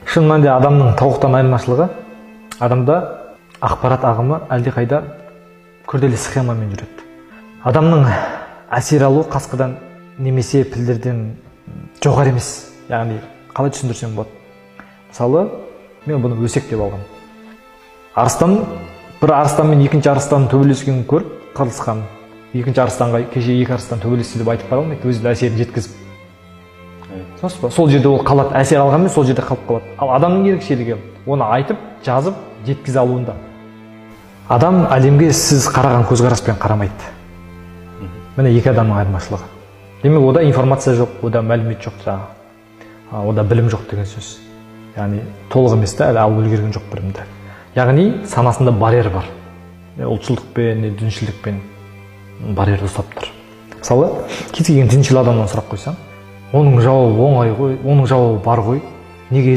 шын мәнінде адамның тауықтан айырмашылығы, адамда ақпарат ағымы әлдеқайда күрделі схемамен жүреді. Адамның әсер алуы қасқырдан немесе пілдерден жоғары емес. Яғни қалай түсіндірсем болады. Мысалы, мен бұны өсек деп алғам. Бір арыстан мен екінші арыстанның төбелескенін көріп, қырылысқан. Екінші арыстанға кеше екі арыстан төбелесті деп айтып бара алмайды, өзі әсерін жеткізіп. Сол жерде ол қалады, әсер алғанмен сол жерде қалып қалады. Ал адамның ерекшелігі оны айтып, жазып, жеткізе алуында. Адам әлемге сіз қараған көзқараспен қарамайды. Міне екі адамның айырмашылығы. Демек, ода информация жоқ, ода мәлімет жоқ жаңағы. Ода білім жоқ деген сөз. Яғни толық емес та, әлі алып үлгерген жоқ білімді. Яғни санасында барьер бар. Ұлтшылдықпен, діншілдікпен барьерді ұстап тұр. Мысалы, кез келген діншіл адамнан сұрақ қойсаң, оның жауабы оңай ғой, оның жауабы бар ғой. Неге